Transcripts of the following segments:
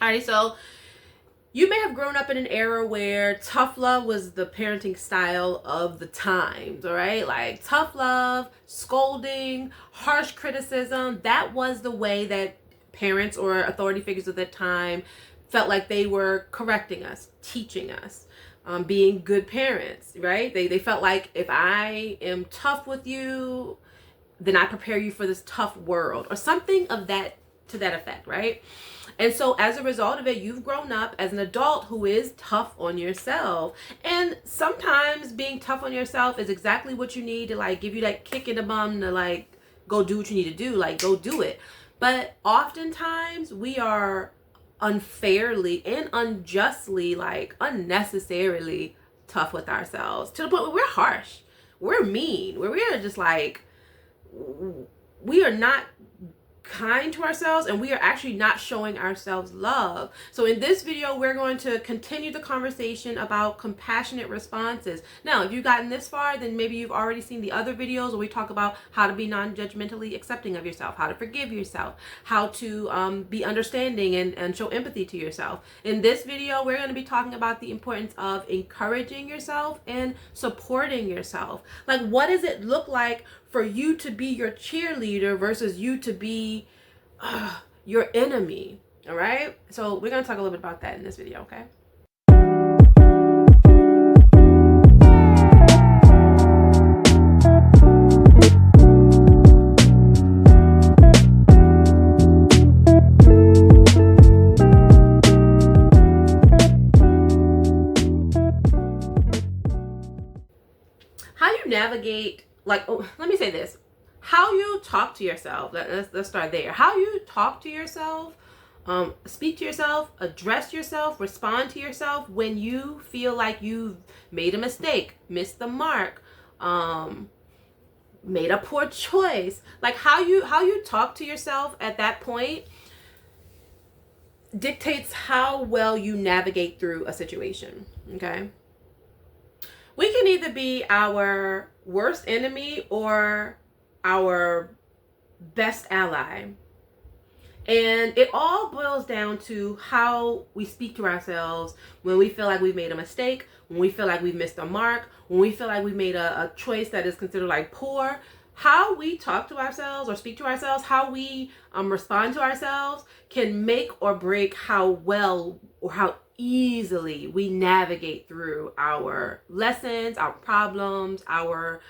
Alright, so you may have grown up in an era where tough love was the parenting style of the times, all right? Like tough love, scolding, harsh criticism. That was the way that parents or authority figures of the time felt like they were correcting us, teaching us, being good parents, right? They felt like if I am tough with you, then I prepare you for this tough world or something of that to that effect, right? And so as a result of it, you've grown up as an adult who is tough on yourself. And sometimes being tough on yourself is exactly what you need to like give you that kick in the bum to like go do what you need to do, like go do it. But oftentimes we are unfairly and unjustly, like unnecessarily tough with ourselves to the point where we're harsh, we're mean, where we are just like, we are not kind to ourselves, and we are actually not showing ourselves love. So in this video, we're going to continue the conversation about compassionate responses. Now, if you've gotten this far, then maybe you've already seen the other videos where we talk about how to be non-judgmentally accepting of yourself, how to forgive yourself, how to be understanding and show empathy to yourself. In this video, we're going to be talking about the importance of encouraging yourself and supporting yourself. Like, what does it look like for you to be your cheerleader versus you to be your enemy? All right, so we're going to talk a little bit about that in this video. Okay. How you navigate, like, let me say this, how you talk to yourself. Let's start there. How you talk to yourself, speak to yourself, address yourself, respond to yourself when you feel like you've made a mistake, missed the mark, made a poor choice. Like how you talk to yourself at that point dictates how well you navigate through a situation. Okay. We can either be our worst enemy or our best ally. And it all boils down to how we speak to ourselves when we feel like we've made a mistake, when we feel like we've missed a mark, when we feel like we've made a choice that is considered like poor. How we talk to ourselves or speak to ourselves, how we respond to ourselves can make or break how well or how easily we navigate through our lessons, our problems, our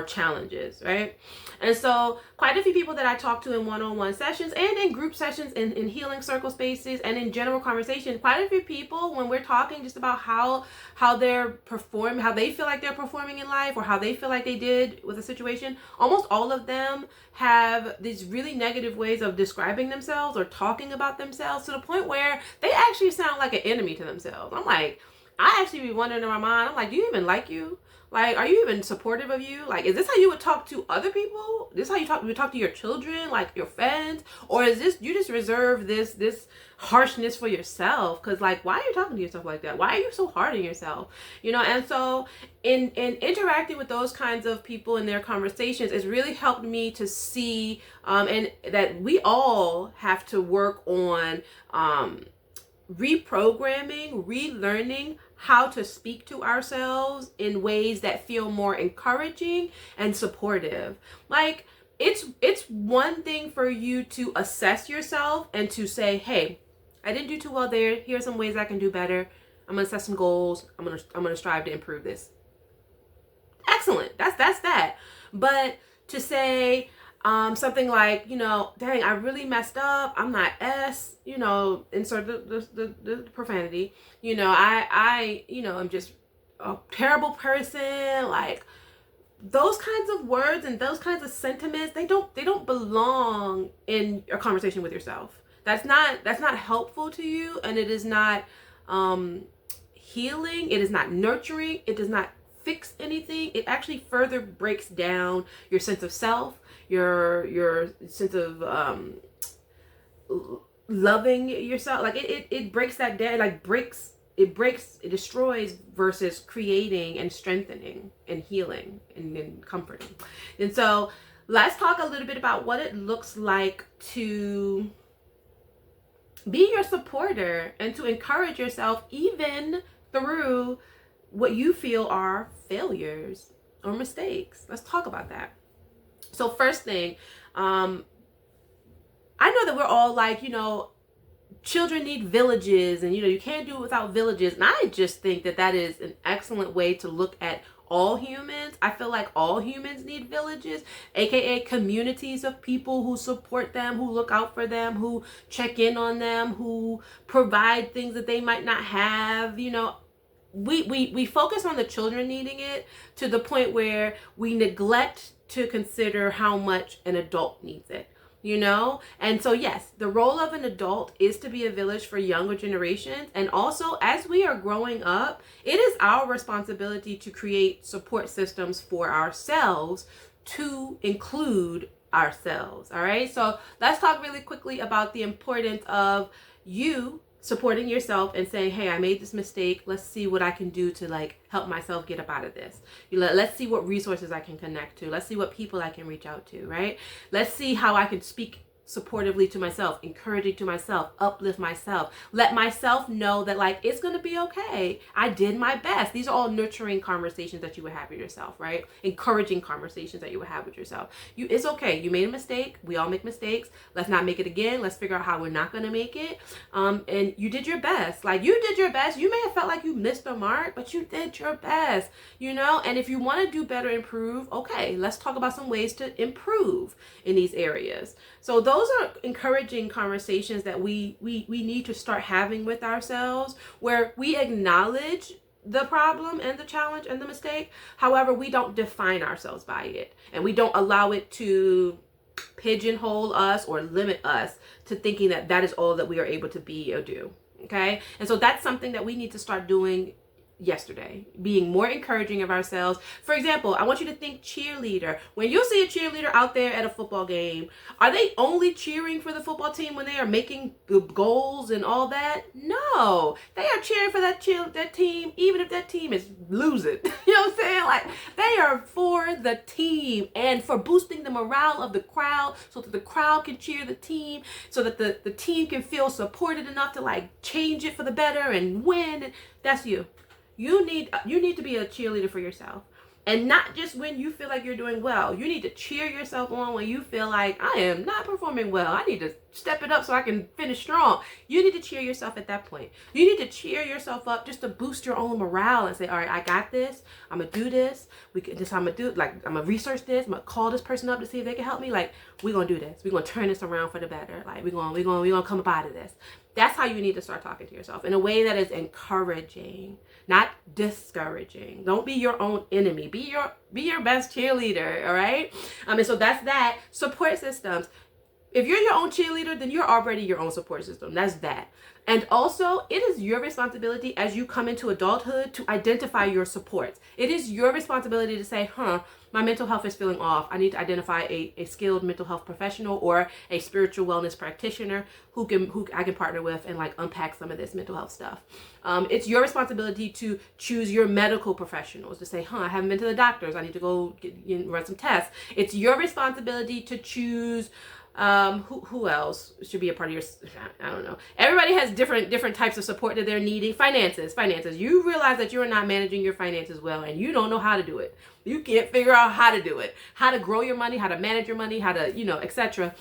challenges, right? And so quite a few people that I talk to in one-on-one sessions and in group sessions, in healing circle spaces and in general conversation, quite a few people, when we're talking just about how they're performing, how they feel like they're performing in life or how they feel like they did with a situation, almost all of them have these really negative ways of describing themselves or talking about themselves to the point where they actually sound like an enemy to themselves. I'm like, I actually be wondering in my mind, I'm like, do you even like you? Like, are you even supportive of you? Like, is this how you would talk to other people? This how you would talk to your children, like your friends? Or is this, you just reserve this harshness for yourself? Because like, why are you talking to yourself like that? Why are you so hard on yourself? You know, and so in interacting with those kinds of people in their conversations, it's really helped me to see and that we all have to work on reprogramming, relearning how to speak to ourselves in ways that feel more encouraging and supportive. Like, it's one thing for you to assess yourself and to say, hey, I didn't do too well there. Here are some ways I can do better. I'm gonna set some goals. I'm gonna strive to improve this. Excellent. That's that. But to say something like, you know, dang, I really messed up. I'm not S, you know, insert the profanity. You know, I you know, I'm just a terrible person. Like, those kinds of words and those kinds of sentiments, they don't belong in a conversation with yourself. That's not helpful to you, and it is not healing. It is not nurturing. It does not fix anything. It actually further breaks down your sense of self, your sense of loving yourself. Like it breaks that down. It destroys versus creating and strengthening and healing and comforting. And so let's talk a little bit about what it looks like to Be your supporter and to encourage yourself even through what you feel are failures or mistakes. Let's talk about that. So first thing, I know that we're all like, children need villages, and you can't do it without villages. And I just think that that is an excellent way to look at all humans. I feel like all humans need villages, aka communities of people who support them, who look out for them, who check in on them, who provide things that they might not have. We focus on the children needing it to the point where we neglect to consider how much an adult needs it. And so yes, the role of an adult is to be a village for younger generations. And also, as we are growing up, it is our responsibility to create support systems for ourselves to include ourselves. All right, so let's talk really quickly about the importance of you supporting yourself and saying, hey, I made this mistake. Let's see what I can do to help myself get up out of this. Let's see what resources I can connect to. Let's see what people I can reach out to, right? Let's see how I can speak supportively to myself, encouraging to myself, uplift myself, let myself know that it's going to be okay. I did my best. These are all nurturing conversations that you would have with yourself, right? Encouraging conversations that you would have with yourself. It's okay. You made a mistake. We all make mistakes. Let's not make it again. Let's figure out how we're not going to make it. And you did your best. You did your best. You may have felt like you missed the mark, but you did your best, and if you want to do better, improve, okay, let's talk about some ways to improve in these areas. So those are encouraging conversations that we need to start having with ourselves, where we acknowledge the problem and the challenge and the mistake. However, we don't define ourselves by it, and we don't allow it to pigeonhole us or limit us to thinking that that is all that we are able to be or do. Okay. And so that's something that we need to start doing yesterday, being more encouraging of ourselves. For example, I want you to think cheerleader. When you see a cheerleader out there at a football game, are they only cheering for the football team when they are making goals and all that? No, they are cheering for that team, even if that team is losing. You know what I'm saying? They are for the team and for boosting the morale of the crowd, so that the crowd can cheer the team, so that the team can feel supported enough to change it for the better and win. That's you. You need to be a cheerleader for yourself. And not just when you feel like you're doing well. You need to cheer yourself on when you feel like, I am not performing well. I need to step it up so I can finish strong. You need to cheer yourself at that point. You need to cheer yourself up just to boost your own morale and say, all right, I got this. I'm going to do this. I'm going to do it. I'm going to research this. I'm going to call this person up to see if they can help me. We're going to do this. We're going to turn this around for the better. We're going to come up out of this. That's how you need to start talking to yourself in a way that is encouraging, not discouraging. Don't be your own enemy. Be your best cheerleader, all right? And so that's that. Support systems. If you're your own cheerleader, then you're already your own support system. That's that. And also, it is your responsibility as you come into adulthood to identify your supports. It is your responsibility to say, my mental health is feeling off. I need to identify a skilled mental health professional or a spiritual wellness practitioner who I can partner with and unpack some of this mental health stuff. It's your responsibility to choose your medical professionals, to say, I haven't been to the doctors. I need to go run some tests. It's your responsibility to choose who else should be a part of your, I don't know. Everybody has different types of support that they're needing. Finances. You realize that you're not managing your finances well and you don't know how to do it. You can't figure out how to do it, how to grow your money, how to manage your money, how to, etc.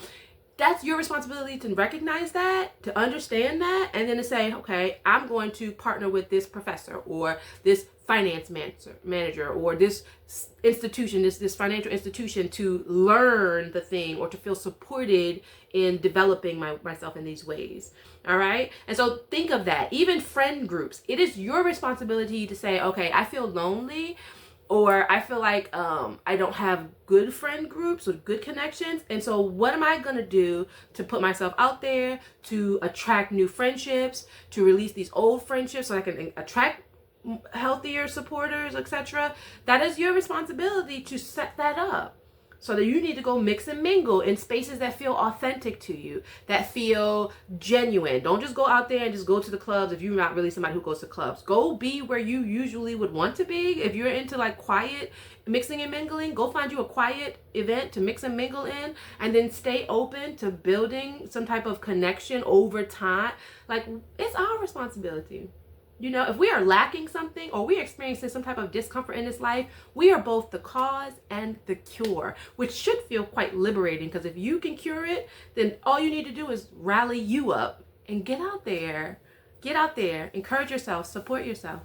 That's your responsibility to recognize that, to understand that, and then to say, okay, I'm going to partner with this professor or this finance manager or this institution, this financial institution to learn the thing or to feel supported in developing myself in these ways. All right. And so think of that. Even friend groups, it is your responsibility to say, okay, I feel lonely, or I feel like I don't have good friend groups or good connections. And so what am I going to do to put myself out there, to attract new friendships, to release these old friendships so I can attract healthier supporters, etc. That is your responsibility to set that up. So that you need to go mix and mingle in spaces that feel authentic to you, that feel genuine. Don't just go out there and just go to the clubs if you're not really somebody who goes to clubs. Go be where you usually would want to be. If you're into like quiet mixing and mingling, go find you a quiet event to mix and mingle in, and then stay open to building some type of connection over time. Like, it's our responsibility. You know, if we are lacking something or we are experiencing some type of discomfort in this life, we are both the cause and the cure, which should feel quite liberating, because if you can cure it, then all you need to do is rally you up and get out there, encourage yourself, support yourself.